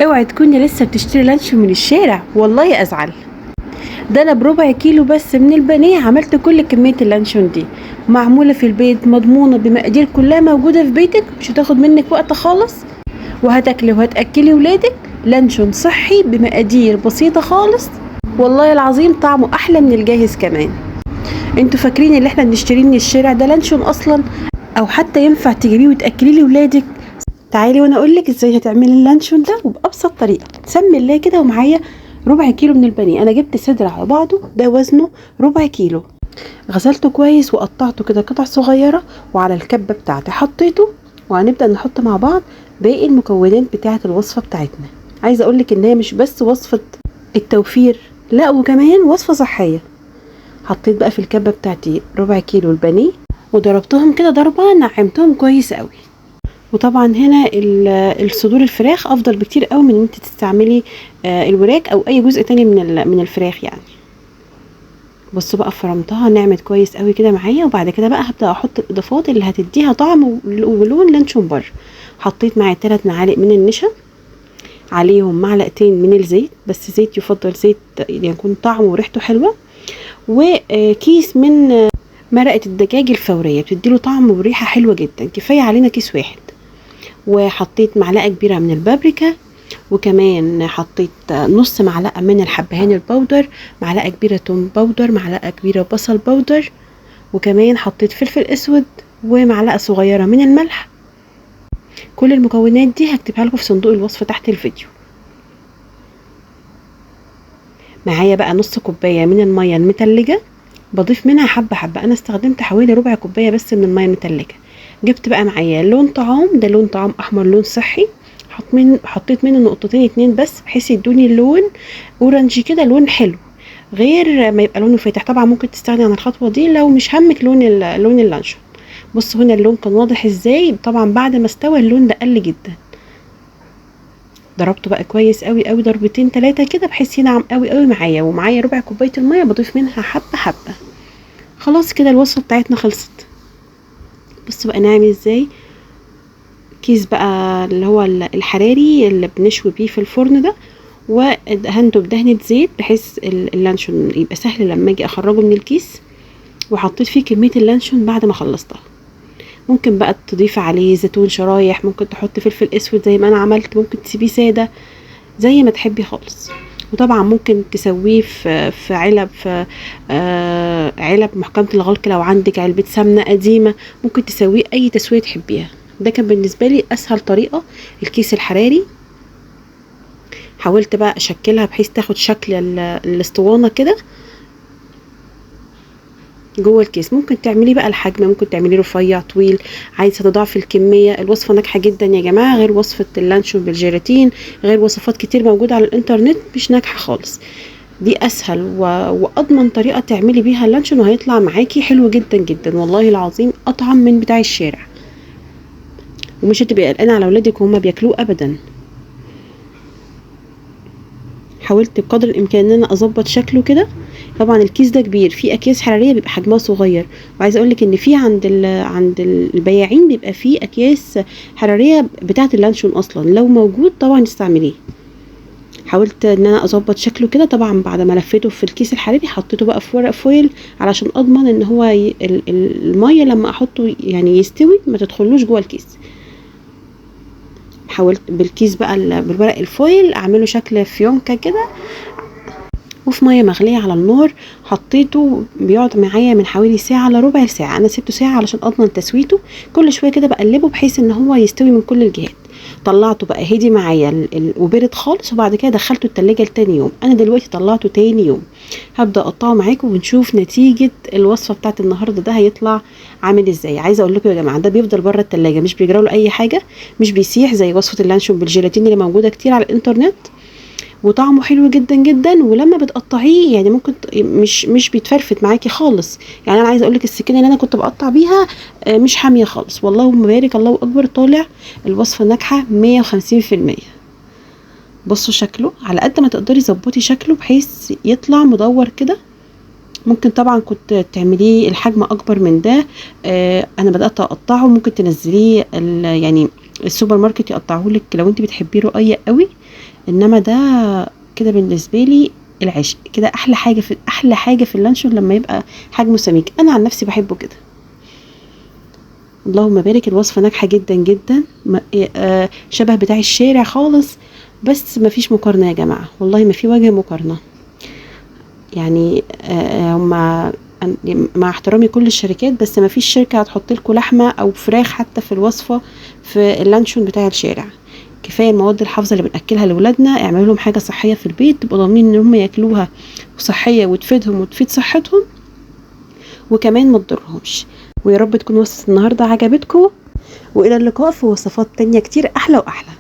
اوعي تكوني لسه بتشتري لانشون من الشارع، والله ازعل. ده انا بربع كيلو بس من البانيه عملت كل كمية اللانشون دي، معمولة في البيت، مضمونة بمقادير كلها موجودة في بيتك، مش هتاخد منك وقت خالص، وهتاكلي وهتاكلي ولادك لانشون صحي بمقادير بسيطة خالص. والله العظيم طعمه احلى من الجاهز كمان. انتوا فاكرين اللي احنا بنشتريه من الشارع ده لانشون اصلا، او حتى ينفع تجيبيه وتاكليه لولادك؟ تعالي وانا اقولك ازاي هتعملي اللانشون ده وبابسط طريقه. سمي الله كده. ومعايا ربع كيلو من البانيه، انا جبت صدر على بعضه، ده وزنه ربع كيلو. غسلته كويس وقطعته كده قطع صغيره، وعلى الكبه بتاعتي حطيته. وهنبدا نحط مع بعض باقي المكونات بتاعه الوصفه بتاعتنا. عايزه اقولك ان هي مش بس وصفه التوفير، لا وكمان وصفه صحيه. حطيت بقى في الكبه بتاعتي ربع كيلو البانيه، وضربتهم كده ضربه، نعمتهم كويس قوي. وطبعا هنا الصدور الفراخ افضل بكتير قوي من ان انت تستعملي الوراك او اي جزء تاني من الفراخ يعني. بصوا بقى فرمتها نعمت كويس قوي كده معايا. وبعد كده بقى هبدا احط الاضافات اللي هتديها طعم ولون لانشون بر. حطيت معايا 3 معالق من النشا، عليهم معلقتين من الزيت، بس زيت يفضل زيت يعني يكون طعمه وريحته حلوه، وكيس من مرقه الدجاج الفوريه، بتديله طعم وريحه حلوه جدا. كفايه علينا كيس واحد. وحطيت معلقه كبيره من البابريكا، وكمان حطيت نص معلقه من الحبهان البودر، معلقه كبيره توم بودر، معلقه كبيره بصل بودر، وكمان حطيت فلفل اسود ومعلقه صغيره من الملح. كل المكونات دي هكتبها لكم في صندوق الوصف تحت الفيديو. معايا بقى نص كوبايه من الميه المتلجه، بضيف منها حبه حبه. انا استخدمت حوالي ربع كوبايه بس من الميه المتلجه. جبت بقى معايا لون طعام، ده لون طعام احمر لون صحي، حطيت منه نقطتين 2 بس، بحيث يدوني اللون اورنجي كده، لون حلو غير ما يبقى لونه فاتح. طبعا ممكن تستغني عن الخطوه دي لو مش همك لون اللانشون. بصوا هنا اللون كان واضح ازاي. طبعا بعد ما استوى اللون ده قل جدا. ضربته بقى كويس قوي قوي ضربتين 3 كده، بحيث ينعم قوي قوي معايا. ومعايا ربع كوبايه الميه بضيف منها حبه حبه. خلاص كده الوصفه بتاعتنا خلصت. بصوا بقى نعمل ازاي. كيس بقى اللي هو الحراري اللي بنشوي بيه في الفرن ده، ودهنته بدهنة زيت بحيث اللانشون يبقى سهل لما اجي اخرجه من الكيس. وحطيت فيه كمية اللانشون بعد ما خلصتها. ممكن بقى تضيفي عليه زيتون شرايح، ممكن تحطي فلفل اسود زي ما انا عملت، ممكن تسيبيه سادة زي ما تحبي خالص. وطبعا ممكن تسويه في علب، في علب محكمة الغلق. لو عندك علبة سمنة قديمة ممكن تسويه اي تسوية تحبيها. ده كان بالنسبة لي اسهل طريقة. الكيس الحراري حاولت بقى اشكلها بحيث تاخد شكل الاسطوانة كده جوه الكيس. ممكن تعملي بقى الحجم، ممكن تعملي رفيع طويل، عايزه تضاعفي الكميه. الوصفه ناجحه جدا يا جماعه، غير وصفه اللانشون بالجيلاتين، غير وصفات كتير موجوده على الانترنت مش ناجحه خالص. دي اسهل واضمن طريقه تعملي بيها اللانشون، وهيطلع معاكي حلو جدا جدا. والله العظيم اطعم من بتاع الشارع، ومش هتبقي قلقانه على اولادك وهما بياكلوه ابدا. حاولت بقدر الامكان ان انا اظبط شكله كده. طبعا الكيس ده كبير، في اكياس حراريه بيبقى حجمها صغير، وعايزه اقول لك ان في عند البياعين بيبقى في اكياس حراريه بتاعه اللانشون اصلا، لو موجود طبعا استعمليه. حاولت ان انا اظبط شكله كده. طبعا بعد ما لفيته في الكيس الحراري حطيته بقى في ورق فويل علشان اضمن ان هو الميه لما احطه يعني يستوي ما تدخلوش جوه الكيس. حاولت بالكيس بقى بالورق الفويل اعمله شكل فيونكه كده، وفي ميه مغليه على النار حطيته. بيقعد معايا من حوالي ساعه لربع ساعه. انا سبته ساعه علشان اضمن تسويته. كل شويه كده بقلبه بحيث ان هو يستوي من كل الجهات. طلعته بقى هدي معايا وبرد خالص، وبعد كده دخلته التلاجة لتاني يوم. انا دلوقتي طلعته تاني يوم. هبدا اقطعه معاكم ونشوف نتيجه الوصفه بتاعت النهارده ده هيطلع عامل ازاي. عايزه اقول لكم يا جماعه ده بيفضل بره التلاجة، مش بيجرى له اي حاجه، مش بيسيح زي وصفه اللانشون بالجيلاتين اللي موجوده كتير على الانترنت. وطعمه حلو جدا جدا. ولما بتقطعيه يعني ممكن مش بيتفرفت معاكي خالص. يعني انا عايزه اقول لك السكينه اللي انا كنت بقطع بيها مش حاميه خالص. والله مبارك الله اكبر، طالع الوصفه ناجحه 150%. بصوا شكله، على قد ما تقدري ظبطي شكله بحيث يطلع مدور كده. ممكن طبعا كنت تعمليه الحجم اكبر من ده. انا بدات اقطعه. ممكن تنزليه يعني السوبر ماركت يقطعه لك لو انت بتحبيه رقيق قوي. انما ده كده بالنسبه لي العشق كده. احلى حاجه في اللانشون لما يبقى حجمه سميك، انا عن نفسي بحبه كده. اللهم بارك، الوصفه ناجحه جدا جدا، شبه بتاع الشارع خالص، بس ما فيش مقارنه يا جماعه، والله ما في وجه مقارنه. يعني هما مع احترامي كل الشركات، بس ما فيش شركه هتحط لكم لحمه او فراخ حتى في الوصفه في اللانشون بتاع الشارع. كفايه المواد الحافظه اللي بناكلها لاولادنا، اعملوا لهم حاجه صحيه في البيت تبقوا ضامنين ان هم ياكلوها وصحيه وتفيدهم وتفيد صحتهم، وكمان ما تضرهمش. ويا رب تكون وصفه النهارده عجبتكم، والى اللقاء في وصفات تانية كتير احلى واحلى.